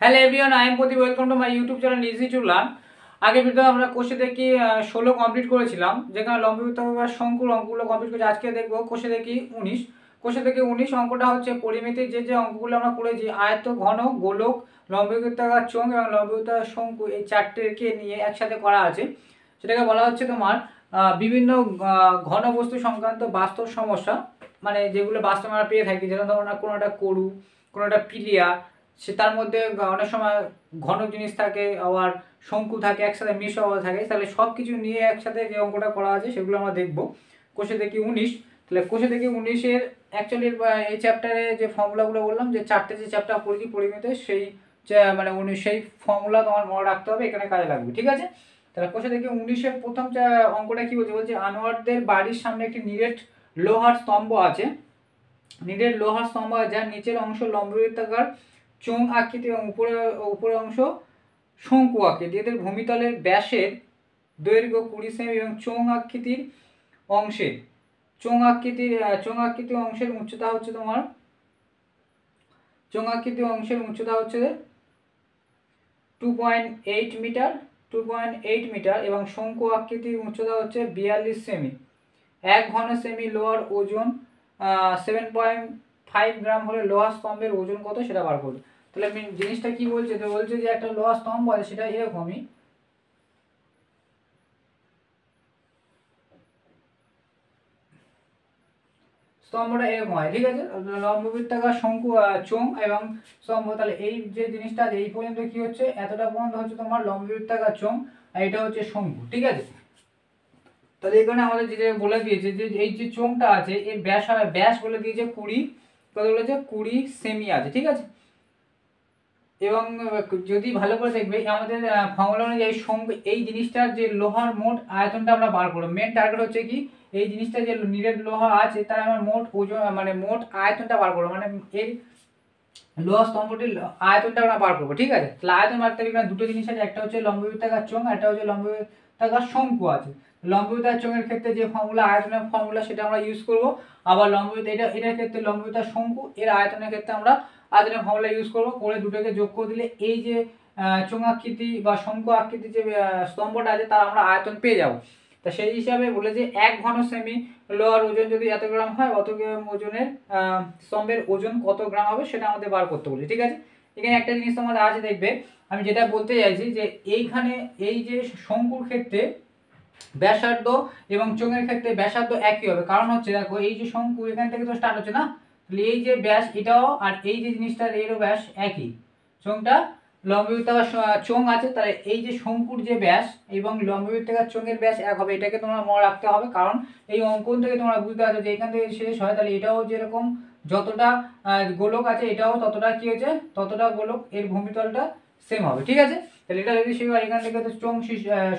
Hello everyone, I am Pradeep. Welcome to my YouTube channel easy to learn. আগের video আমরা কোষে দেখি 16 complete করেছিলাম, যেখানে লম্ব বৃত্তাকার বা শঙ্কুর অঙ্কগুলো কমপ্লিট করেছি। আজকে দেখবো কোষে দেখি 19। কোষে দেখি 19 অঙ্কটা হচ্ছে পরিমিতির যে অঙ্কগুলো আমরা করেছি, আয়ত, ঘন, গোলক, লম্ব বৃত্তাকার চোঙ এবং লম্ব বৃত্তাকার শঙ্কু, এই চারটেকে নিয়ে একসাথে করা আছে। সেটাকে বলা হচ্ছে তোমার বিভিন্ন ঘন বস্তু সংক্রান্ত বাস্তব সমস্যা, মানে যেগুলো বাস্তবে আমরা পেয়ে থাকি, যেমন ধরো না কোনো একটা করু, কোনো একটা পিলিয়া, সে তার মধ্যে অনেক সময় ঘন জিনিস থাকে, আবার শঙ্কু থাকে, একসাথে মিশ অবস্থা থাকে। তাহলে সব কিছু নিয়ে একসাথে যে অঙ্কটা করা আছে সেগুলো আমরা দেখবো। কোষে দেখি 19। তাহলে কোষে দেখি 19-এর অ্যাকচুয়ালি এই চ্যাপ্টারে যে ফর্মুলাগুলো বললাম, যে চারটে যে চ্যাপ্টার পড়েছি পরিমিতে, সেই মানে সেই ফর্মুলা তোমার মনে রাখতে হবে, এখানে কাজে লাগবে, ঠিক আছে। তাহলে কোষে দেখি 19-এর প্রথম অঙ্কটা কি বলছে, বলছে আনোয়ারদের বাড়ির সামনে একটি নিরেট লোহার স্তম্ভ আছে। নিরেট লোহার স্তম্ভ আছে, যার নিচের অংশ লম্ববৃত্তাকার চোঙ আকৃতি এবং উপরের অংশ শঙ্কু আকৃতি। এদের ভূমিতলের ব্যাসের দৈর্ঘ্য 20 সেমি এবং চোঙ আকৃতির অংশের উচ্চতা হচ্ছে তোমার চোঙ আকৃতির অংশের উচ্চতা হচ্ছে 2.8 মিটার 2.8 মিটার এবং শঙ্কু আকৃতির উচ্চতা হচ্ছে 42 সেমি। 1 ঘন সেমি লোহার ওজন 7.5 গ্রাম হলে লোহার স্তম্ভের ওজন কত সেটা বার করবে। তাহলে জিনিসটা কি বলছে, তো বলছে যে একটা লোহার স্তম্ভ আছে, সেটা এরকমই, স্তম্ভটা এরকম হয়, ঠিক আছে। লম্ববৃত্তাকার শঙ্কু চোঙ এবং স্তম্ভ। তাহলে এই যে জিনিসটা আছে, এই পর্যন্ত কি হচ্ছে, এতটা পর্যন্ত হচ্ছে তোমার লম্ববৃত্তাকার চোঙ, আর এটা হচ্ছে শঙ্কু, ঠিক আছে। তাহলে এখানে আমাদের যেটা বলে দিয়েছে যে এই যে চোঙটা আছে, এর ব্যাস বলে দিয়েছে 20, কত বলেছে 20 সেমি আছে, ঠিক আছে। এবং যদি ভালো করে দেখবে আমাদের ফর্মুলা অনুযায়ী এই জিনিসটার যে লোহার মোট আয়তনটা আমরা বার করবো। মেন টার্গেট হচ্ছে কি, এই জিনিসটা যে নিরেট লোহা আছে তার আমরা মোট ওজন, মানে মোট আয়তনটা বার করবো, মানে এই লোহা স্তম্ভটির আয়তনটা আমরা বার করবো, ঠিক আছে। তাহলে আয়তন বাড়তে এখানে দুটো জিনিস আছে, একটা হচ্ছে লম্ববৃত্তাকার চোঙ, একটা হচ্ছে লম্ববৃত্তাকার শঙ্কু আছে। লম্ববৃত্তাকার চোঙের ক্ষেত্রে যে ফর্মুলা, আয়তনের ফর্মুলা, সেটা আমরা ইউজ করবো। আবার এটার ক্ষেত্রে লম্ববৃত্তাকার শঙ্কু, এর আয়তনের ক্ষেত্রে আমরা আয়তনের ফর্মুলা ইউজ করবো। করে দুটোকে যোগ করে দিলে এই যে চোঙ আকৃতি বা শঙ্কু আকৃতি যে স্তম্ভটা আছে, তার আমরা আয়তন পেয়ে যাবো। তা সেই হিসাবে বলে যে 1 ঘন সেমি লোহার ওজন যদি এত গ্রাম হয়, অত গ্রাম ওজনের স্তম্ভের ওজন কত গ্রাম হবে সেটা আমাদের বার করতে বলি, ঠিক আছে। এখানে একটা জিনিস তোমাদের আছে, দেখবে আমি যেটা বলতে চাইছি, যে এইখানে এই যে শঙ্কুর ক্ষেত্রে ব্যাসার্ধ এবং চোঙের ক্ষেত্রে ব্যাসার্ধ একই হবে। কারণ হচ্ছে দেখো, এই যে শঙ্কু এখান থেকে তো স্টার্ট হচ্ছে না, তাহলে এই যে ব্যাস এটাও, আর এই যে জিনিসটা এরও ব্যাস একই। চোঙটা লম্ববৃত্তাকার চোঙ আছে, তাহলে এই যে শঙ্কুর যে ব্যাস এবং লম্ববৃত্তাকার চোঙের ব্যাস এক হবে। এটাকে তোমরা মনে রাখতে হবে, কারণ এই অঙ্কন থেকে তোমরা বুঝতে পারছো যে এখান থেকে শেষ হয়, তাহলে এটাও যেরকম যতটা গোলক আছে, এটাও ততটা কি হয়েছে, ততটা গোলক, এর ভূমিতলটা সেম হবে, ঠিক আছে। তাহলে এটা যদি সেই এখান থেকে তো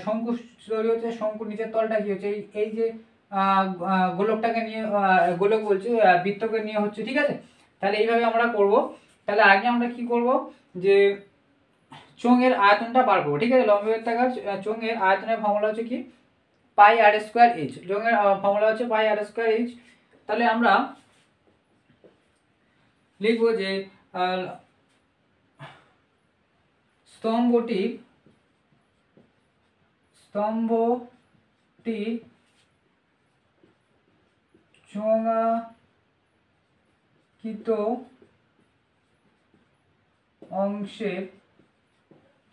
শঙ্কু তৈরি হচ্ছে, শঙ্কুর নিচের তলটা কি হচ্ছে, এই যে গোলকটাকে নিয়ে, গোলক বলছে বৃত্তকে নিয়ে হচ্ছে, ঠিক আছে। তাহলে এইভাবে আমরা করব। তাহলে আগে আমরা কি করব, যে চোঙের আয়তনটা বার করবো, ঠিক আছে। লম্ববৃত্তাকার চোঙের আয়তনের ফর্মুলা হচ্ছে কি, পাই আর স্কোয়ার এইচ। চোঙের ফর্মুলা হচ্ছে পাই আর স্কোয়ার এইচ। তাহলে আমরা লিখবো যে স্তম্ভটি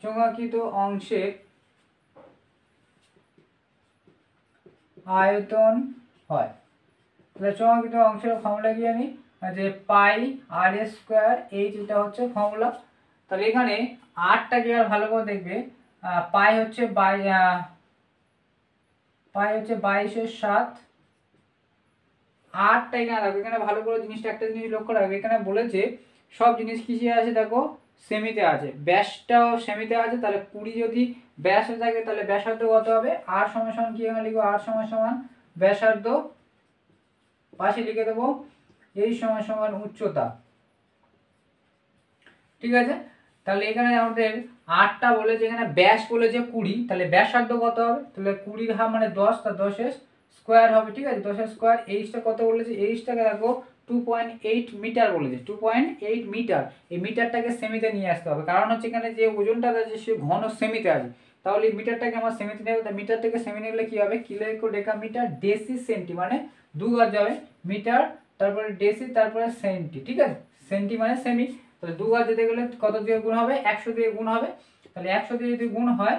চোঙাকৃত অংশের আয়তন হয়। তাহলে চোঙাকৃত অংশের ফর্মুলা কি জানি, যে পাই আর স্কোয়ার এইচ, এটা হচ্ছে ফর্মুলা। তাহলে এখানে আরটাকে আর ভালো করে দেখবে, পাই হচ্ছে 22/7। আরটা এখানে রাখবে, এখানে ভালো করে জিনিসটা, একটা জিনিস লক্ষ্য রাখবে, এখানে বলেছে সব জিনিস কিসে আছে, দেখো সেমিতে আছে, ব্যাসটাও সেমিতে আছে। তাহলে 20 যদি ব্যাস থাকে, তাহলে ব্যাসার্ধ কত হবে, আর সমান সমান কি এখানে লিখবো, আর সমান সমান ব্যাসার্ধ, পাশে লিখে দেবো এই সমান সমান উচ্চতা, ঠিক আছে। তাহলে এখানে আমাদের আটটা বলেছে, এখানে ব্যাস বলেছে 20, তাহলে ব্যাসার্ধ কত হবে, তাহলে 20 মানে 10, তা 10 স্কোয়ার হবে, ঠিক আছে। 10 স্কোয়ার। এইচটা কত বলেছে, এইচটাকে দেখো 2.8 মিটার বলেছে, 2.8 মিটার। এই মিটারটাকে সেমিতে নিয়ে আসতে হবে, কারণ হচ্ছে এখানে যে ওজনটা আছে সে ঘন সেমিতে আছে, তাহলে এই মিটারটাকে আমার সেমিতে নেবে। মিটার থেকে সেমি নিলে কি হবে, কিলো ডেকামিটার ডেসি সেন্টি, মানে 2 ঘর যাবে, মিটার তারপরে ডেসি তারপরে সেন্টি, ঠিক আছে, সেন্টি মানে সেমি। তাহলে 2 ঘর যেতে গেলে কত দিয়ে গুণ হবে, 100 দিয়ে গুণ হবে। তাহলে 100 দিয়ে যদি গুণ হয়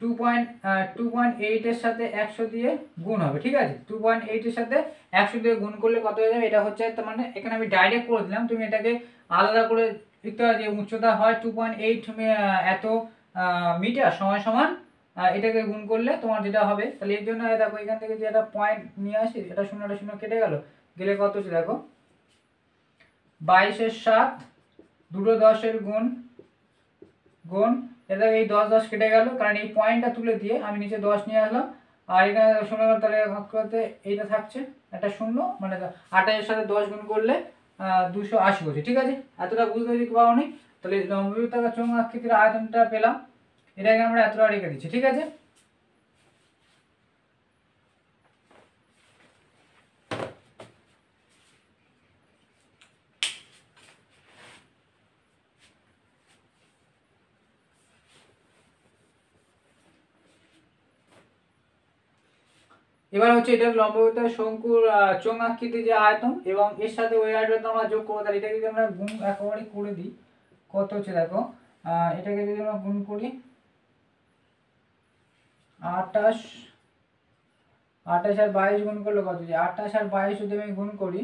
2.8 এর সাথে 100 দিয়ে গুণ হবে, ঠিক আছে। 2.8 এর সাথে 100 দিয়ে গুণ করলে কত হয়ে যাবে, এটা হচ্ছে, তার মানে এখানে আমি ডাইরেক্ট করে দিলাম, তুমি এটাকে আলাদা করে লিখতে হবে যে উচ্চতা হয় 2.8 এত মিটার সমান সমান এটাকে গুণ করলে তোমার যেটা হবে। তাহলে এর জন্য দেখো এখান থেকে যে একটা পয়েন্ট নিয়ে আসি, এটা শূন্য কেটে গেল, গেলে কত হচ্ছে দেখো 22 এর 7, দুটো 10 এর গুণ গুণ, এটা এই 10 10 কেটে গেল, কারণ এই পয়েন্টটা তুলে দিয়ে আমি নিচে 10 নিয়ে আসলাম, আর এখানে শূন্য, তাহলে ভাগ করতে এইটা থাকছে একটা শূন্য, মানে 28 এর সাথে 10 গুণ করলে 280 হচ্ছে, ঠিক আছে। এতটা বুঝতে পেরেছি কি পাওনি? তাহলে লম্ববৃত্তাকার চোঙ আকৃতির আয়তনটা পেলাম, এটাকে আমরা এতটা রেখে দিচ্ছি, ঠিক আছে। এবার হচ্ছে এটা লম্ববৃত্তাকার শঙ্কুর চোঙ আকৃতির যে আয়তন এবং এর সাথে ওই আয়তনটা আমরা যোগ করবো, তাহলে এটা যদি আমরা গুণ একেবারে করে দিই, কত হচ্ছে দেখো, এটাকে যদি আমরা গুণ করি 28 আর 22 গুণ করলে কত হচ্ছে, 28 আর 22 যদি আমি গুণ করি,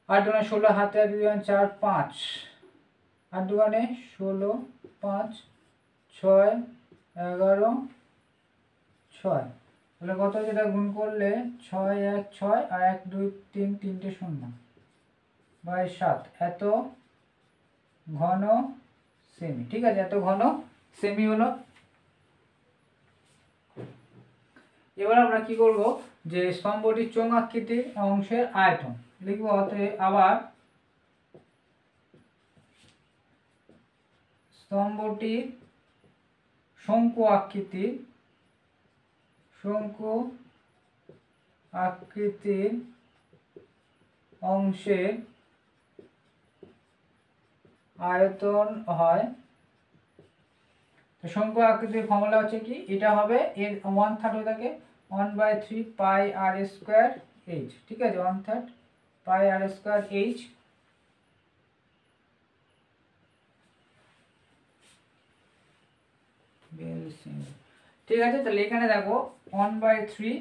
8 দুগুণে 16, হাতে 4 5, 8 দুগুণে 16, 5 6 11 6, তাহলে কত হচ্ছে, এটা গুণ করলে 6 1 6 আর 1 2 3, তিনটে শূন্য, 7 এত ঘন সেমি, ঠিক আছে, এত ঘন সেমি হলো। এবার আমরা কি করব, যে স্তম্ভটির চোঙ আকৃতির অংশের আয়তন লিখবো, অতএব আবার স্তম্ভটির শঙ্কু আকৃতির অংশের আয়তন হয়। তো শঙ্কু আকৃতির ফর্মুলা হচ্ছে কি, এটা হবে এর 1/3 হয়ে থাকে 1/3 পাই আর স্কোয়ার এইচ, ঠিক আছে, 1/3 পাই আর স্কোয়ার এইচ। ঠিক আছে, তাহলে এখানে দেখো 1/3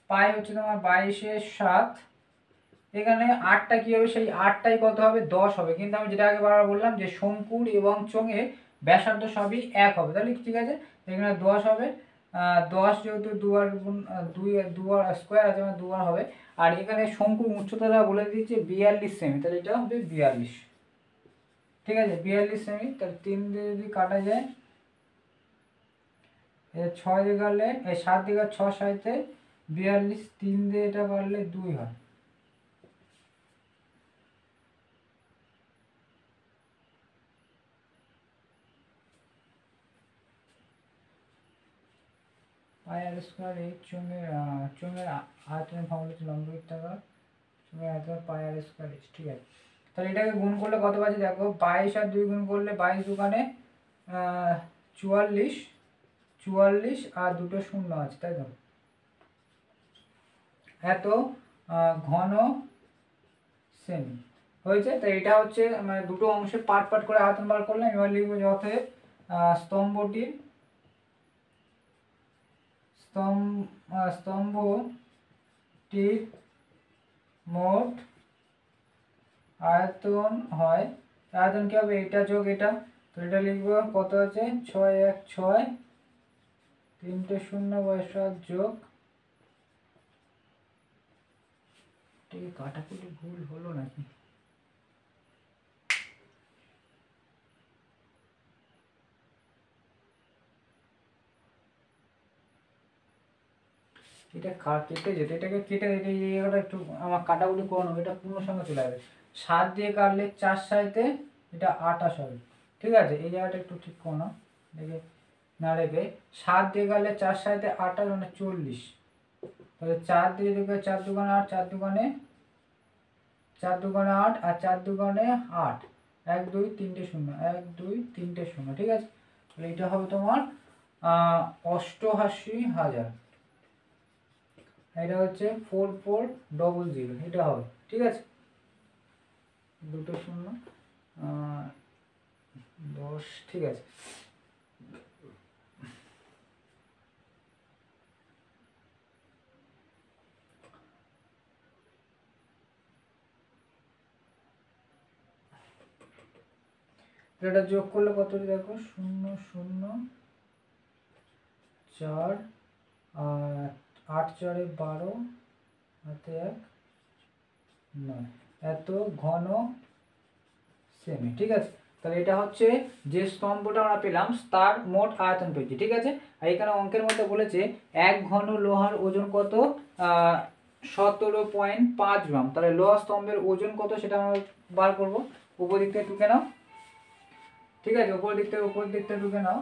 পাই হচ্ছে তোমার 22 এর 7, এখানে 8টা কি হবে, সেই 8টাই কত হবে, 10 হবে। কিন্তু আমি যেটা আগে বারবার বললাম যে শঙ্কুর এবং চোঙের ব্যাসার্ধ সবই এক হবে, তাহলে ঠিক আছে, এখানে 10 হবে, 10 যেহেতু দুবার গুণ 2 স্কোয়ার আছে, মানে 2 হবে। আর এখানে শঙ্কুর উচ্চতাটা বলে দিচ্ছে 42 সেমি, তাহলে এটা হবে 42, ঠিক আছে, 42 সেমি। তাহলে 3 দিয়ে যদি কাটা যায়, 6 দিয়ে কাটলে 7 দিয়ে 6 সাইতে 42, 3 দিয়ে এটা কাটলে 2 হয়, পাই আর স্কোয়ার এইচ। চোঙের আয়তনের ফর্মুলা হচ্ছে লম্ববৃত্তাকার চোঙের আয়তন পাই আর স্কোয়ার এইচ, ঠিক আছে। তাহলে এটাকে গুণ করলে কত পাচ্ছি দেখো, 22 আর 2 গুণ করলে 22 দুগুণে 44, 44 আর দুটো শূন্য আছে, তাই তো, এত ঘন সেমি হয়েছে। তো এটা হচ্ছে মানে দুটো অংশে পার্ট করে আয়তন বার করলাম। এবার লিখবো যে অতএব স্তম্ভটির মোট আয়তন হয়, আয়তন কি হবে, এটা যোগ এটা, তো এটা লিখবো কত আছে 6 1 6, 3টে 0 যোগ, ঠিক কাটাকুটি ভুল হলো নাকি, এটা কেটে যেতে, এটাকে কেটে দিতে, এই জায়গাটা একটু আমার কাটাকুটি করে নেবো, এটা পূর্ণ সঙ্গে চলে যাবে। 7 দিয়ে কাটলে 4 সাইতে এটা 28 হবে, ঠিক আছে, এই জায়গাটা একটু ঠিক করে নাও, দেখে না রেখে 7 দিয়ে কাটলে 4 সাইতে 28 মানে 40, তাহলে 4 দিয়ে দেখবে 4 দুগুণে 8, 4 দুগুণে 8 আর 4 দুগুণে 8, 1 2 3টে 0, 1 2 3টে 0, ঠিক আছে। তাহলে এটা হবে তোমার 88,000, এটা হচ্ছে 4400, এটা হবে, ঠিক আছে। দুটো 0 10, ঠিক আছে। এটা যোগ করলে কত দেখো, 0 0 4 8 4 12 হাতে 1 9, এত ঘন সেমি, ঠিক আছে। তাহলে এটা হচ্ছে যে স্তম্ভটা আমরা পেলাম তার মোট আয়তন পেয়েছি, ঠিক আছে। আর এখানে অঙ্কের মধ্যে বলেছে 1 ঘন লোহার ওজন কত, 17.5 গ্রাম। তাহলে লোহা স্তম্ভের ওজন কত সেটা আমরা বার করবো। উপর দিক থেকে টুকে নাও, ঠিক আছে, উপর দিক থেকে টুকে নাও।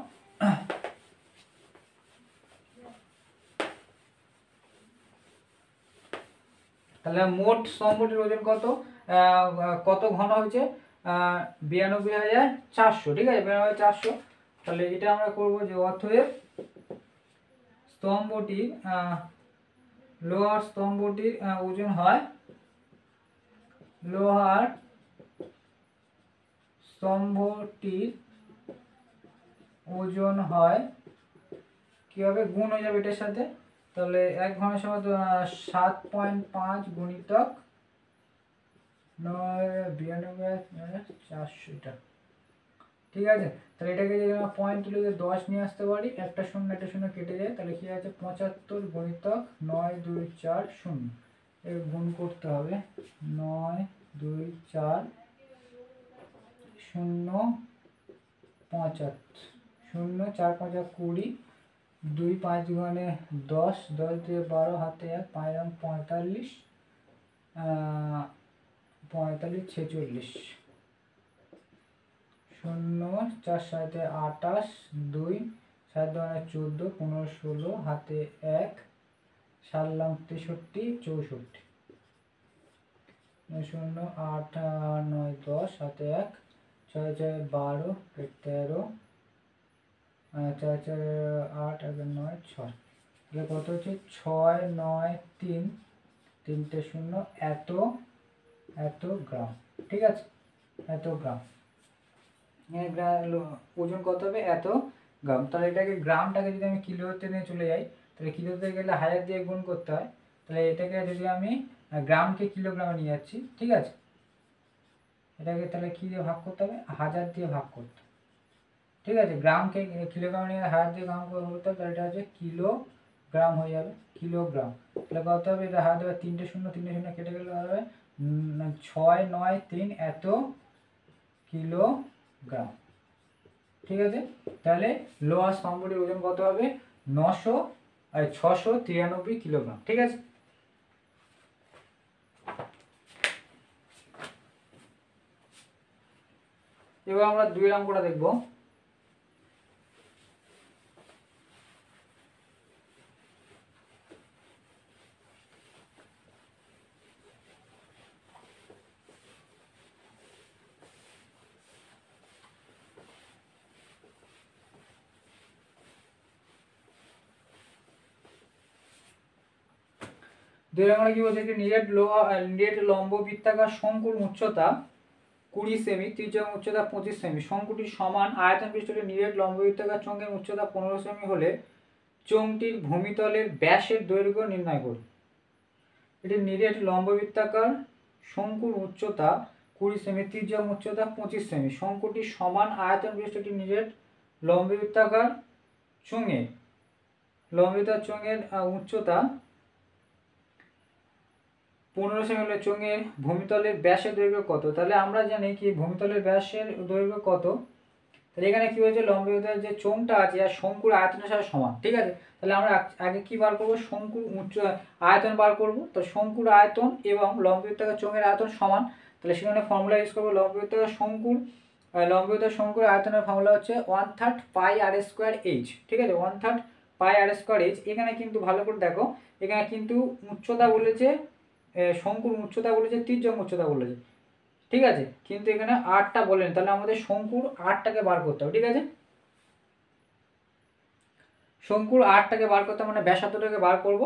তাহলে মোট স্তম্ভটির ওজন কত ঘন হয়েছে, 92,400, ঠিক আছে, 92,400। তাহলে এটা আমরা করবো যে অতএব স্তম্ভটির লোহার স্তম্ভটির ওজন হয়, লোহার স্তম্ভটির ওজন হয়, কি হবে, গুণ হয়ে যাবে এটার সাথে। তাহলে 1 ঘনের সময় 7.5 গুণিতক 92,400, এটা ঠিক আছে। তাহলে এটাকে যদি আমরা পয়েন্ট তুলে 10 নিয়ে আসতে পারি, একটা শূন্য কেটে যায়, তাহলে কি আছে 75 গুণিতক 9240, এর গুণ করতে হবে 9240 75 0 4 5 20 2 5 গুণে 10 10 দিয়ে 12 হাতে 1 5 45 45 46 0 4 7 28 2 7 2 14 15 16 হাতে 1 7 63 64 0 8 9 10 হাতে 1 6 6 12 13 4 4 8 9 6, তাহলে কত হচ্ছে 6 9 3 3টে 0, এত গ্রাম, ঠিক আছে, এত গ্রাম। ওজন কত হবে, এত গ্রাম। তাহলে এটাকে গ্রামটাকে যদি আমি কিলোতে নিয়ে চলে যাই, তাহলে কিলোতে গেলে 1000 দিয়ে গুণ করতে হয়। তাহলে এটাকে যদি আমি গ্রামকে কিলোগ্রামে নিয়ে যাচ্ছি, ঠিক আছে, এটাকে তাহলে কি দিয়ে ভাগ করতে হবে, 1000 দিয়ে ভাগ করতে, ঠিক আছে। গ্রামকে কিলোগ্রামে নিয়ে 1000 দিয়ে গ্রাম করতে হবে, তাহলে এটা হচ্ছে কিলোগ্রাম হয়ে যাবে, কিলোগ্রাম। তাহলে কত হবে, এটা 1000 দেবে, 3টে 0 কেটে গেলে হবে 6 9 3 এত কিলোগ্রাম, ঠিক আছে। তাহলে লোহা স্তম্ভটির ওজন কত হবে, 693 কিলোগ্রাম, ঠিক আছে। এবার আমরা 2 অঙ্কটা দেখবো। দুই নম্বরে কি বলছে, একটি নিরেট লম্ব বৃত্তাকার শঙ্কুর উচ্চতা 20 সেমি, ত্রিজ্যক উচ্চতা 25 সেমি, শঙ্কুটির সমান আয়তন বিশিষ্ট নিরেট লম্ব বৃত্তাকার চোঙের উচ্চতা 15 সেমি হলে চোঙটির ভূমিতলের ব্যাসের দৈর্ঘ্য নির্ণয় করুন। এটি নিরেট লম্ব বৃত্তাকার শঙ্কুর উচ্চতা 20 সেমি, ত্রিজ্যক উচ্চতা 25 সেমি, শঙ্কুটির সমান আয়তন বিশিষ্ট একটি নিরেট লম্ব বৃত্তাকার চোঙের উচ্চতা 15 সেমি হলে চোঙের ভূমিতলের ব্যাসের দৈর্ঘ্য কত। তাহলে আমরা জানি কি ভূমিতলের ব্যাসের দৈর্ঘ্য কত, তাহলে এখানে কি হয়েছে, লম্ব বৃত্তাকার যে চোঙটা আছে আর শঙ্কুর আয়তনের সাথে সমান, ঠিক আছে। তাহলে আমরা আগে কি বার করবো, শঙ্কুর আয়তন বার করব। তো শঙ্কুর আয়তন এবং লম্ব বৃত্তাকার চোঙের আয়তন সমান, তাহলে সেখানে ফর্মুলা ইউজ করবো, লম্ব বৃত্তাকার শঙ্কুর আয়তনের ফর্মুলা হচ্ছে 1/3 পাই r² h, ঠিক আছে, 1/3 পাই আর স্কোয়ার এইচ। এখানে কিন্তু ভালো করে দেখো, এখানে কিন্তু উচ্চতা বলেছে, শঙ্কুর উচ্চতা বলেছে, তির্যক উচ্চতা বলেছে, ঠিক আছে, কিন্তু এখানে আরটা বলেন। তাহলে আমাদের শঙ্কুর আরটাকে বার করতে হবে, ঠিক আছে, শঙ্কুর আরটাকে বার করতে মানে ব্যাসার্ধটাকে বার করব,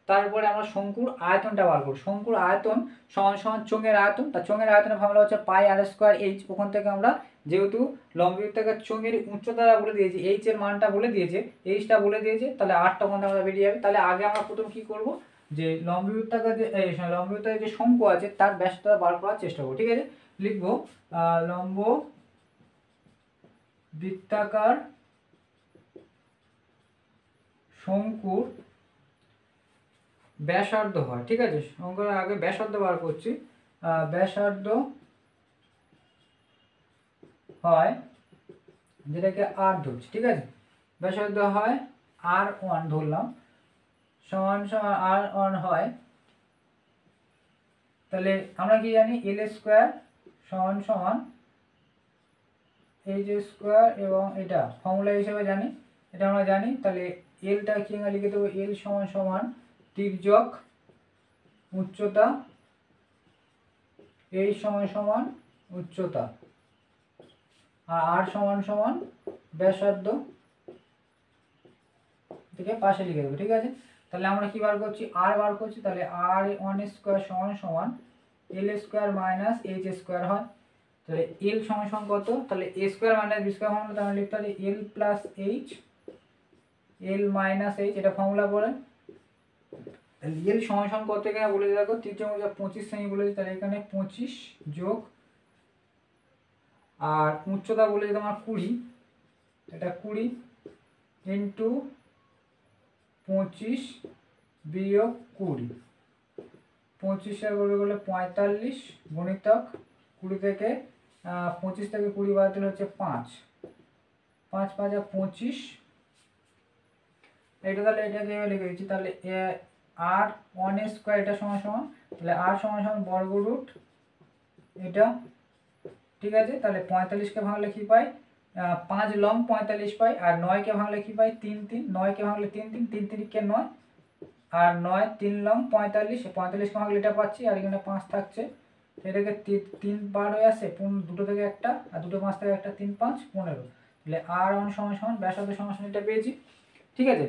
তারপরে আমরা শঙ্কুর আয়তনটা বার করব। শঙ্কুর আয়তন সমান সমান চোঙের আয়তন। তা চোঙের আয়তনের ফর্মুলা হচ্ছে পাই আর স্কোয়ার এইচ। ওখান থেকে আমরা যেহেতু লম্ববৃত্তাকার চোঙের উচ্চতাটা বলে দিয়েছি, এইচ এর মানটা বলে দিয়েছে, এইচটা বলে দিয়েছে, তাহলে আরটা ওখান থেকে আমরা বেরিয়ে যাবে। তাহলে আগে আমরা প্রথম কি করব, যে লম্ববৃত্তাকার যে লম্ববৃত্তাকার যে শঙ্কু আছে তার ব্যাসটা বার করার চেষ্টা করব, ঠিক আছে। লিখবো লম্ব বৃত্তাকার শঙ্কুর ব্যাসার্ধ হয়, ঠিক আছে, শঙ্কুর আগে ব্যাসার্ধ বার করছি, ব্যাসার্ধ হয়, যেটাকে আর ধরছি, ঠিক আছে, ব্যাসার্ধ হয় R1 ধরলাম, সমান সমান R1 হয়। তাহলে আমরা কি জানি, এল স্কোয়ার সমান সমান এইচ স্কোয়ার, এবং এটা ফর্মুলা হিসেবে জানি, এটা আমরা জানি। তাহলে এলটা কি আমরা লিখে দেবো, এল সমান সমান তির্যক উচ্চতা, এইচ সমান সমান উচ্চতা, আর সমান সমান ব্যাসার্ধ, থেকে পাশে লিখে দেবো, ঠিক আছে। তাহলে আমরা কি বার করছি, আর বার করছি। তাহলে R1 স্কোয়ার সমান সমান l square minus h square হয়। তাহলে এল সমান সমান কত, তাহলে a square minus b square formula, তাহলে লিখতে হবে l plus h, l minus h, এটা ফর্মুলা পড়ে। তাহলে এল সমান সমান কত এখানে বলে দেখো, তৃতীয় 25 সেমি বলেছি, তাহলে এখানে 25 যোগ, আর উচ্চতা বলেছে তোমার 20, এটা 20 ইন্টু 25 বিয়োগ 20, 25 করে বলে 45 গুণিতক 20 থেকে 25 থেকে 20 বাদ দিলে হচ্ছে 5, 5 5 25, এটা তাহলে এটা দিয়ে লিখে দিচ্ছি। তাহলে R1 স্কোয়ার এটা সমান সমান, তাহলে R সমান সমান বর্গরুট এটা, ঠিক আছে। তাহলে 45কে ভাঙলে কি পাই, 5 লং 45 পাই, আর 9কে ভাঙলে কি পাই, 3 3, 9কে ভাঙলে 3 3, 3 3 কে 9, আর 9 3 লং 45, 45কে ভাঙলে এটা পাচ্ছি, আর এখানে 5 থাকছে, এটাকে 3 বার হয়ে আসে, দুটো থেকে একটা, আর দুটো 5 থেকে একটা, 3 5 15। তাহলে R1 সমান সমান ব্যাসার্ধ সমান সমান এটা পেয়েছি, ঠিক আছে।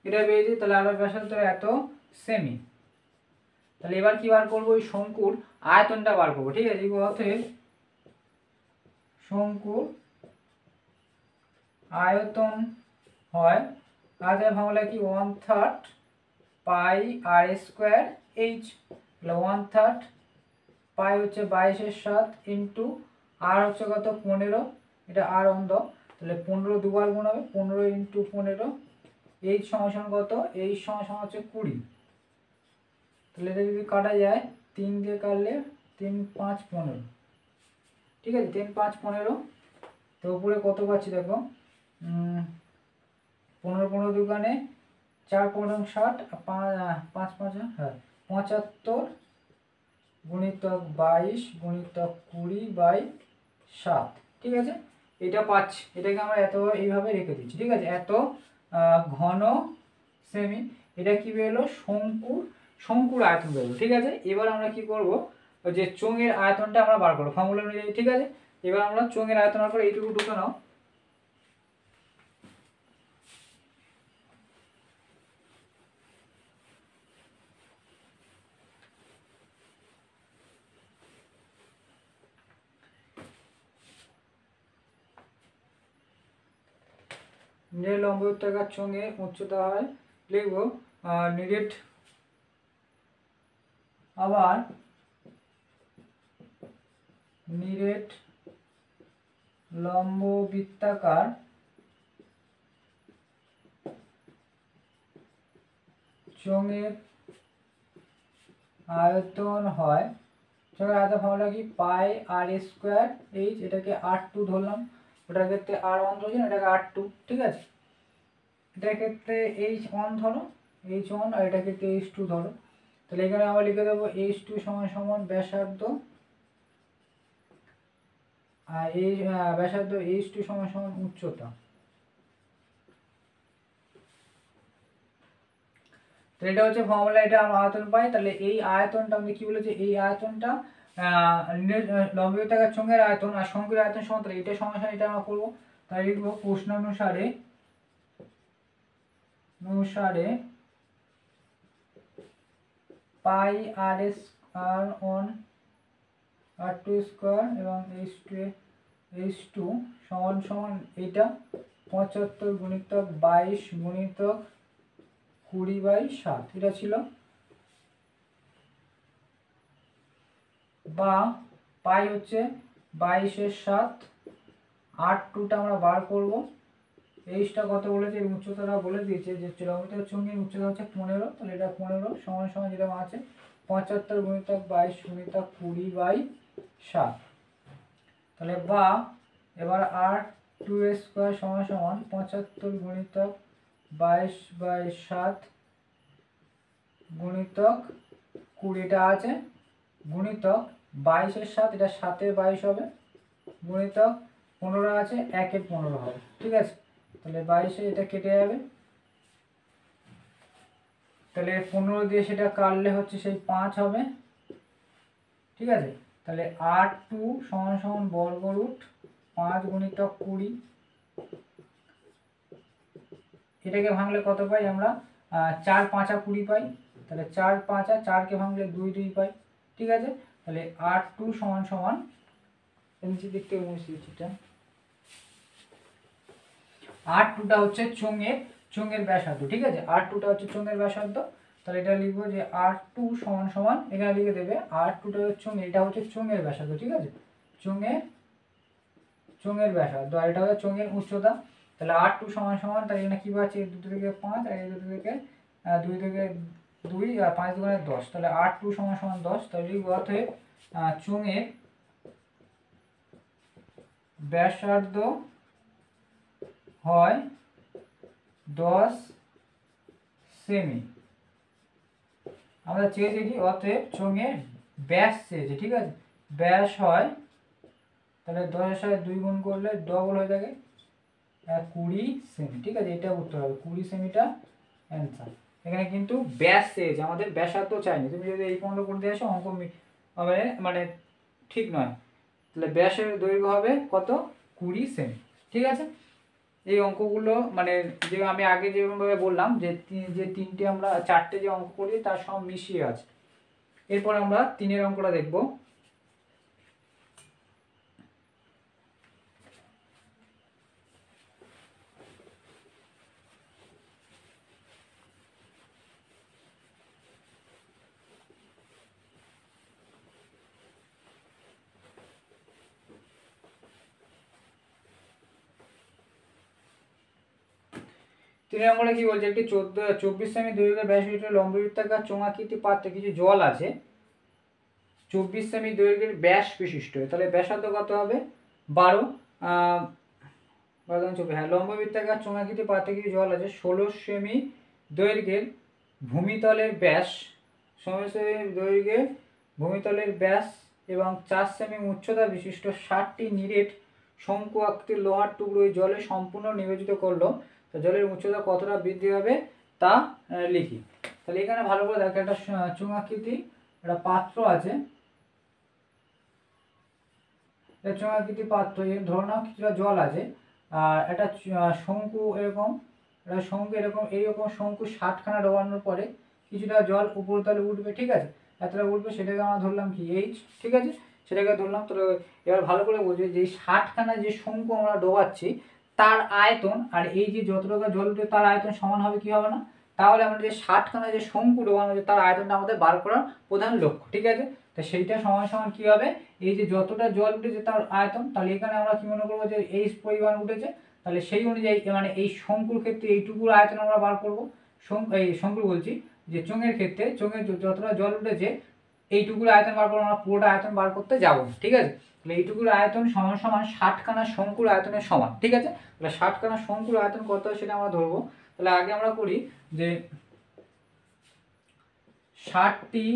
এটা পেয়েছি, তাহলে আর ব্যাসার্ধ এত সেমি। তাহলে এবার কি বার করবো, ওই শঙ্কুর আয়তনটা বার করবো, ঠিক আছে। অতএব শঙ্কুর আয়তন হয়, আয়তনের ফর্মুলা কি, 1/3 পাই আর স্কোয়ার এইচ। তাহলে 1/3 পাই হচ্ছে 22/7 ইন্টু আর হচ্ছে কত, 15, এটা আর অন্ধ, তাহলে 15 দুবার গুণ হবে, 15 ইন্টু 15, এইচ সমান সমান কত, এইচ সমান সমান হচ্ছে 20। তাহলে এটা যদি কাটা যায়, 3 দিয়ে কাটলে 3 5 15, ঠিক আছে, 3 5 15। তো উপরে কত পাচ্ছি দেখো, 15 15 দোকানে 4 15 60, 5 5 হ্যাঁ 75 গুণিতক 22 গুণিতক 20/7, ঠিক আছে। এটা পাচ্ছি, এটাকে আমরা এত এইভাবে রেখে দিচ্ছি, ঠিক আছে, এত ঘন সেমি। এটা কি বেরোলো, শঙ্কুর আয়তন বেরোলো, ঠিক আছে। এবার আমরা কি করব, যে চোঙের আয়তনটা আমরা বার করবো ফর্মুলা অনুযায়ী, ঠিক আছে। এবার আমরা চোঙের আয়তন বার করে এইটুকু ঢুকে নাও, যে লম্ববৃত্তাকার চোঙের উচ্চতা হয়, লিখব নিরেট, আবার নিরেট লম্ববৃত্তাকার চোঙের আয়তন হয়, চোঙের আয়তন ফর্মুলা কি, পাই আর স্কোয়ার এইচ, এটাকে R2 ধরলাম, ওটার ক্ষেত্রে R1 ধরছি, এটাকে R2, ঠিক আছে। এটার ক্ষেত্রে H1 ধরো, H1, আর এটার ক্ষেত্রে H2 ধরো। তাহলে এখানে আমরা লিখে দেবো H2 সমান সমান ব্যাসার্ধ এই ব্যাসার্ধ H2 সমান সমান উচ্চতা। তো এটা হচ্ছে ফর্মুলা, এটা আমরা আয়তন পাই। তাহলে এই আয়তনটা আমি কি বলেছি, এই আয়তনটা লম্ববৃত্তাকার চোঙের আয়তন আর শঙ্কুর আয়তন সমান, তাহলে এটা সমান এটা আমরা করবো। তাই লিখবো প্রশ্ন অনুসারে পাই আর এস আর অন R2 স্কোয়ার এবং H2 সমান সমান এটা 75 গুণিতক 22 গুণিতক 20/7 এটা ছিল। বা পাই হচ্ছে 22/7, R2টা আমরা বার করব। Hটা কত বলেছে, এর উচ্চতাটা বলে দিয়েছে যে লম্ববৃত্তাকার চোঙের উচ্চতা হচ্ছে 15, তাহলে এটা 15 সমান সমান যেটা আছে 75 গুণিতক 22 গুণিতক 20/7। তাহলে বা এবার R2 স্কোয়ার সমান সমান 75 গুণিতক 22/7 গুণিতক 20টা আছে গুণিতক 22/7, এটা 7/22 হবে, গুণিতক 15 আছে 1/15 হবে। ঠিক আছে, তাহলে 22 এটা কেটে যাবে, তাহলে 15 দিয়ে সেটা কাটলে হচ্ছে সেই 5 হবে। ঠিক আছে, তাহলে R2 সমান সমান বর্গরুট 5 গুণিতক 20। এটাকে ভাঙলে কত পাই আমরা, 4 5 20 পাই। তাহলে 4 5 4কে ভাঙলে 2 2 পাই। ঠিক আছে, তাহলে R2 সমান সমান নিচে দেখতে এটা R2টা হচ্ছে চোঙের ব্যাসার্ধ। ঠিক আছে, R2টা হচ্ছে চোঙের ব্যাসার্ধ। তাহলে এটা লিখবো যে R2 সমান সমান, এখানে লিখে দেবে R2টা হচ্ছে চোঙের, এটা হচ্ছে চোঙের ব্যাসার্ধ। ঠিক আছে, চোঙের ব্যাসার্ধ, আর এটা হচ্ছে চোঙের উচ্চতা। তাহলে R2 সমান সমান, তাহলে এখানে কি পাচ্ছি, 2 থেকে 5 আর 2 থেকে 2 আর 5 দুগুণে 10, তাহলে R2 সমান সমান 10। তাহলে লিখবো অতএব চোঙের ব্যাসার্ধ হয় 10 সেমি। আমরা চেয়েছি কি, অতএব চোঙের ব্যাস চেয়েছি। ঠিক আছে, ব্যাস হয়, তাহলে 10-এর সাথে 2 গুণ করলে ডবল হয়ে থাকে 20 সেমি। ঠিক আছে, এটা উত্তর হবে 20 সেমিটা অ্যান্সার। এখানে কিন্তু ব্যাস চেয়েছে, আমাদের ব্যাসার্ধ চাইনি। তুমি যদি এই পর্যন্ত করতে আসো অঙ্ক হবে মানে ঠিক নয়। তাহলে ব্যাসের দৈর্ঘ্য হবে কত, 20 সেমি। ঠিক আছে, এই অঙ্কগুলো মানে যে আমি আগে যেভাবে বললাম যে তিনটে আমরা 4টে যে অঙ্ক করি তার সব মিশিয়ে আছে। এরপর আমরা 3-এর অঙ্কটা দেখব। তিনের অঙ্কটা কি বলছে, একটি 24 সেমি দৈর্ঘ্যের ব্যাসবিশিষ্ট লম্ববৃত্তাকার চোঙাকৃতি পাত্রে কিছু জল আছে 24 সেমি দৈর্ঘ্যের ব্যাস বিশিষ্ট। তাহলে ব্যাসার্ধ কত হবে, 12 হ্যাঁ, লম্ববৃত্তাকার চোঙাকৃতি পাত্রে কিছু জল আছে 16 সেমি দৈর্ঘ্যের ভূমিতলের ব্যাস, 16 সেমি দৈর্ঘ্যের ভূমিতলের ব্যাস এবং 4 সেমি উচ্চতা বিশিষ্ট 60টি নিরেট শঙ্কু আকৃতির লোহার টুকরো জলে সম্পূর্ণ নিবেদিত করলো। তো জলের উচ্চতা কতটা বৃদ্ধি হবে তা লিখি। তাহলে এখানে ভালো করে দেখো, একটা চোঙাকৃতি একটা পাত্র আছে, চোঙাকৃতি পাত্র, ধরে নাও কিছুটা জল আছে, আর একটা শঙ্কু এরকম, একটা শঙ্কু এইরকম শঙ্কু 60খানা ডোবানোর পরে কিছুটা জল উপরতলে উঠবে। ঠিক আছে, এতটা উঠবে, সেটাকে আমরা ধরলাম কি H। ঠিক আছে, সেটাকে ধরলাম। তো এবার ভালো করে বুঝবে যে 60খানা যে শঙ্কু আমরা ডোবাচ্ছি তার আয়তন আর এই যে যতটুকু জল উঠবে তার আয়তন সমান হবে কি হবে না, তাহলে আমরা যে 60খানা যে শঙ্কু ডোবানো হচ্ছে তার আয়তনটা আমাদের বার করার প্রধান লক্ষ্য। ঠিক আছে, তো সেইটা সমান সমান কি হবে, এই যে যতটা জল উঠেছে তার আয়তন, তাহলে এখানে আমরা কি মনে করবো যে H পরিমাণ উঠেছে, তাহলে সেই অনুযায়ী মানে এই শঙ্কুর ক্ষেত্রে এইটুকুর আয়তন আমরা বার করবো। এই শঙ্কুর বলছি যে চোঙের ক্ষেত্রে, চোঙের যতটা জল উঠেছে এইটুকুর আয়তন বার করবো, আমরা পুরোটা আয়তন বার করতে যাবো। ঠিক আছে, তাহলে এইটুকুর আয়তন সমান সমান 60খানা শঙ্কুর আয়তনের সমান। ঠিক আছে, তাহলে 60খানা শঙ্কুর আয়তন কত হয় সেটা আমরা ধরবো। তাহলে আগে আমরা করি যে 60টি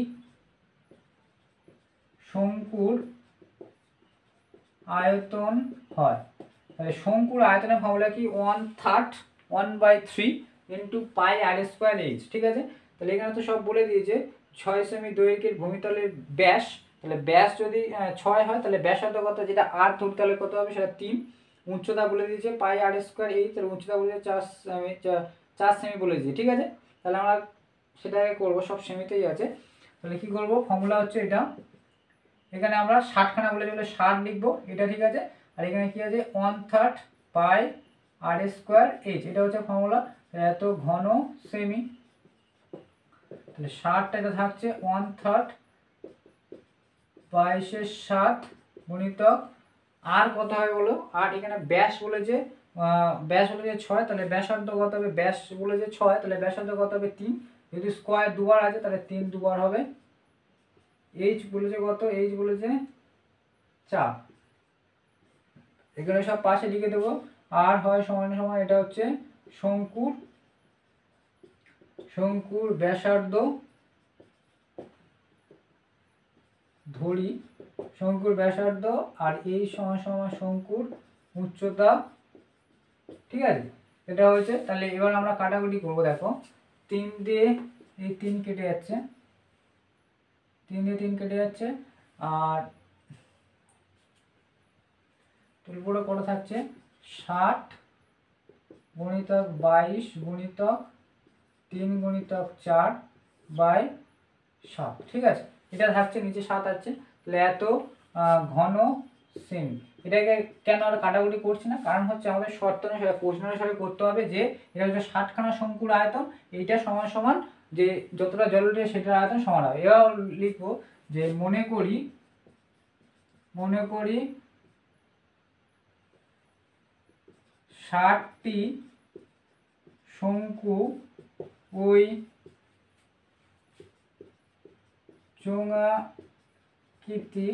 শঙ্কুর আয়তন হয়। তাহলে শঙ্কুর আয়তনের ফর্মুলা কি 1/3 1/3 ইন্টু পাই আর স্কোয়ার এইচ। ঠিক আছে, তাহলে এখানে তো সব বলে দিয়েছে 6 সেমি দৈর্ঘ্যের ভূমিতলের ব্যাস, তাহলে ব্যাস যদি 6 হয় তাহলে ব্যাসার্ধ কত, যেটা আর ধরতে হলে কত হবে সেটা 3। উচ্চতা বলে দিয়েছে পাই আর স্কোয়ার এইচ, তাহলে উচ্চতা বলে 4 সেমি বলে দিয়েছে। ঠিক আছে, তাহলে আমরা সেটাকে করবো, সব সেমিতেই আছে। তাহলে কি করবো, ফর্মুলা হচ্ছে এটা, এখানে আমরা 60খানা বলে 60 লিখবো, এটা ঠিক আছে। আর এখানে কি আছে 1/3 পাই আর স্কোয়ার এইচ, এটা হচ্ছে ফর্মুলা। এত ঘন সেমি, তাহলে 60টা এটা থাকছে 1/3 22/7 গুণিতক আর কত হবে বলো, আর এখানে ব্যাস বলেছে 6, তাহলে ব্যাসার্ধ কত হবে, ব্যাস বলেছে 6, তাহলে ব্যাসার্ধ কত হবে 3, যদি স্কোয়ার দুবার আছে তাহলে 3 দুবার হবে। এইচ বলেছে কত, এইচ বলেছে 4, এখানে সব পাশে লিখে দেবো। আর হয় সমান সমান, এটা হচ্ছে শঙ্কুর ব্যাসার্ধ ধরি, শঙ্কুর ব্যাসার্ধ, আর এই সমান সমান শঙ্কুর উচ্চতা। ঠিক আছে, এটা হয়েছে। তাহলে এবার আমরা কাটাকুটি করব, দেখো 3 দিয়ে এই 3 কেটে যাচ্ছে, 3 দিয়ে 3 কেটে যাচ্ছে, আর উপরে কত থাকছে 60 গুণিতক 22 গুণিতক 3 গুণিতক 4/7। ঠিক আছে, এটা থাকছে, নিচে 7 আছে, তাহলে এত ঘন সেমি। এটাকে কেন আর কাটাকুটি করছি না, কারণ হচ্ছে আমাদের শর্ত অনুসারে প্রশ্ন অনুসারে করতে হবে যে এটা হচ্ছে 60খানা শঙ্কুর আয়তন, এইটা সমান সমান যে যতটা জল উঠে সেটার আয়তন সমান হবে। এবার লিখবো যে মনে করি 60টি শঙ্কু ওই চোঙাকৃতি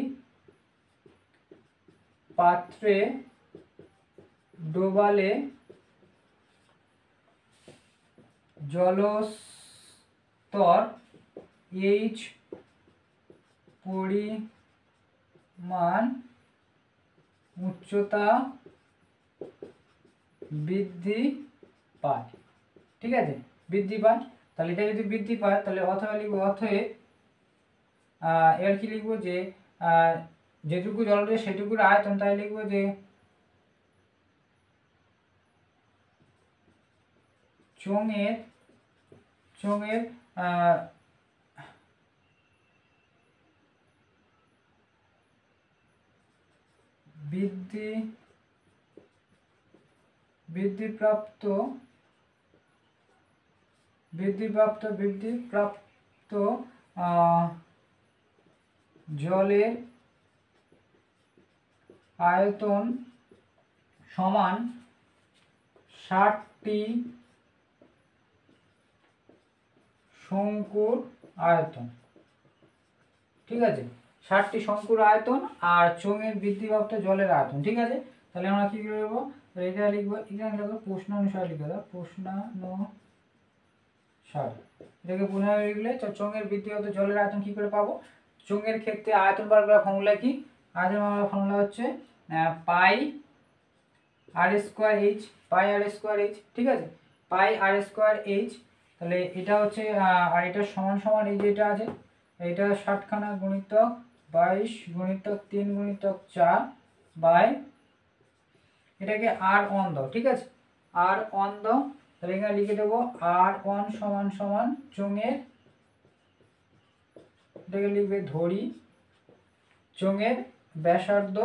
পাত্রে ডোবালে জলস্তর এইচ পরিমাণ উচ্চতা বৃদ্ধি পায়। ঠিক আছে, বৃদ্ধি পায়, তাহলে এটা যদি বৃদ্ধি পায় তাহলে অথবা লিখবো, অথবা এবার কি লিখবো যে যেটুকু জল রয়েছে সেটুকুর আয়তন, তাই লিখবো যে চোঙের বৃদ্ধিপ্রাপ্ত জলের আয়তন সমান 60টি শঙ্কুর আয়তন। ঠিক আছে, 60টি শঙ্কুর আয়তন আর চোঙের বৃদ্ধিপ্রাপ্ত জলের আয়তন। ঠিক আছে, তাহলে আমরা কি করবো, এটা লিখবো, এখানে লিখবো প্রশ্ন অনুসারে লিখে দাও, প্রশ্নানুসারে। এটাকে পুনরায় লিখলে চোঙের বৃদ্ধিপ্রাপ্ত জলের আয়তন কি করে পাবো, চোঙের ক্ষেত্রে আয়তন বার করার ফর্মুলা কি, আয়তন বার করার ফর্মুলা হচ্ছে পাই আর স্কোয়ার এইচ, পাই আর স্কোয়ার এইচ। ঠিক আছে, পাই আর স্কোয়ার এইচ, তাহলে এটা হচ্ছে আর এটা সমান সমান এই যেটা আছে, এটা 60খানা গুণিতক 22 গুণিতক 3 গুণিতক 4 বাই, এটাকে আর অন দাও। ঠিক আছে, আর অন দাও, তাহলে এখানে লিখে দেবো আর অন সমান সমান চোঙের, এটাকে লিখবে ধরি, চোঙের ব্যাসার্ধ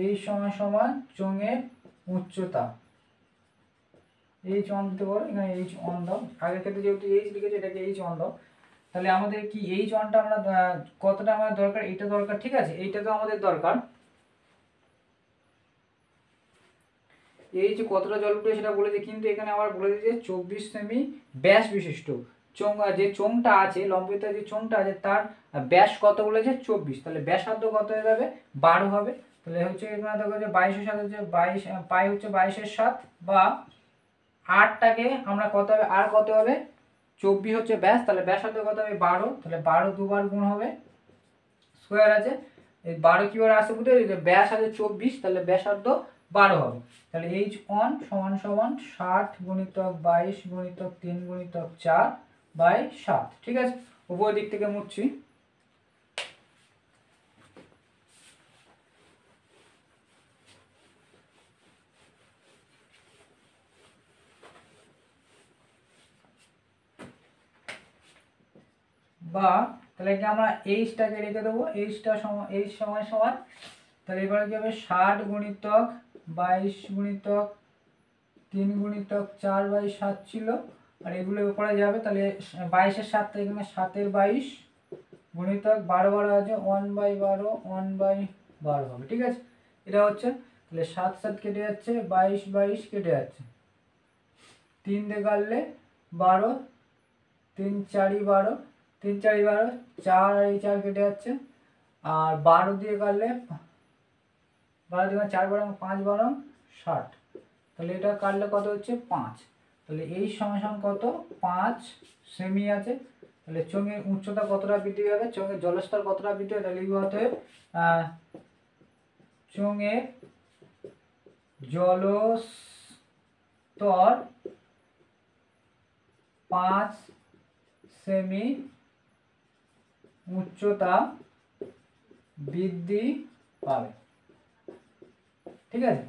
এই সমান সমান চোঙের উচ্চতা। এইচ অন দিতে পারো, এখানে এইচ অন দাও, আগের ক্ষেত্রে যেহেতু এইচ লিখেছে এটাকে এইচ অন দাও। তাহলে আমাদের কি এইচ অনটা আমরা কতটা আমাদের দরকার, এইটা দরকার। ঠিক আছে, এইটা তো আমাদের দরকার, এইচ কতটা জল উঠবে সেটা বলেছে, কিন্তু এখানে আবার বলে দিয়েছে 24 সেমি ব্যাস বিশিষ্ট চোঙ, যে চোঙটা আছে লম্বিতার যে চোঙটা আছে তার ব্যাস কত বলেছে 24, তাহলে ব্যাসার্ধ কত হয়ে যাবে 12 হবে। তাহলে হচ্ছে এখানে দেখো যে 22-এর সাথে হচ্ছে 22 পাই হচ্ছে 22/7 বা 8টাকে আমরা কত হবে, আর কত হবে 24 হচ্ছে ব্যাস, তাহলে ব্যাসার্ধ কত হবে 12, তাহলে 12 দুবার গুণ হবে, স্কোয়ার আছে, এই 12 কিভাবে আসছে বুঝতে পেরেছো? ব্যাস আছে 24, তাহলে ব্যাসার্ধ 12 হবে। তাহলে h1 সমান সমান 60 গুণিতক 22 গুণিতক 3 গুণিতক 4/7। ঠিক আছে, উপরের দিক থেকে মুছছি। বা তাহলে কি আমরা এইচটাকে রেখে দেবো, এইচটা সমান এইচ সমান সমান, তাহলে এবারে কি হবে 60 গুণিতক 22 গুণিতক 3 গুণিতক 4/7 ছিল, আর এগুলো উপরে যাবে, তাহলে 22-এর 7 থেকে এখানে 7-এর 22 গুণিতক 12 আছে 1/12 1/12 হবে। ঠিক আছে, এটা হচ্ছে, তাহলে 7 7 কেটে যাচ্ছে, 22 22 কেটে যাচ্ছে, 3 দিয়ে কাটলে 12, 3 4 12, 3 4 12, 4 আর এই 4 কেটে যাচ্ছে, আর 12 দিয়ে কাটলে 12 দিয়ে 4 12 5 12 60, তাহলে এটা কাটলে কত হচ্ছে 5। তাহলে এই সমান কত 5 সেমি আছে। তাহলে চোঙের উচ্চতা কতটা বৃদ্ধি হবে, চোঙের জলস্তর কতটা বৃদ্ধি হবে, তাহলে লিখবো হতে চোঙের জলস্তর 5 সেমি উচ্চতা বৃদ্ধি পাবে। ঠিক আছে,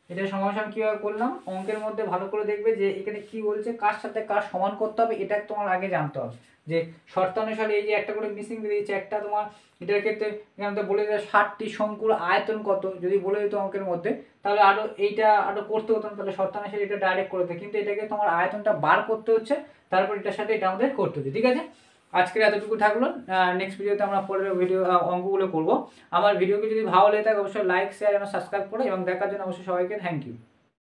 এটা সমাধান কিভাবে করলাম, অঙ্কের মধ্যে ভালো করে দেখবে যে এখানে কি বলছে, কার সাথে কার সমান করতে হবে এটা তোমার আগে জানতে হবে। যে শর্তানুসারে এই যে একটা করে মিসিং বেরিয়েছে, একটা তোমার এটার ক্ষেত্রে এখানে তো বলে দেয় 60টি শঙ্কুর আয়তন কত, যদি বলে দিত অঙ্কের মধ্যে তাহলে আরো এইটা আরো করতে হতো না, তাহলে শর্তানুসারে এটা ডাইরেক্ট করে দিত, কিন্তু এটাকে তোমার আয়তনটা বার করতে হচ্ছে, তারপর এটার সাথে এটা আমাদের করতে হচ্ছে। ঠিক আছে, আজকের এতটুকু থাকলো, নেক্সট ভিডিওতে আমরা পরের ভিডিও অঙ্কগুলো করব। আমার ভিডিওকে যদি ভালো লেগে থাকে অবশ্যই লাইক শেয়ার এবং সাবস্ক্রাইব করো, এবং দেখার জন্য অবশ্যই সবাইকে থ্যাংক ইউ।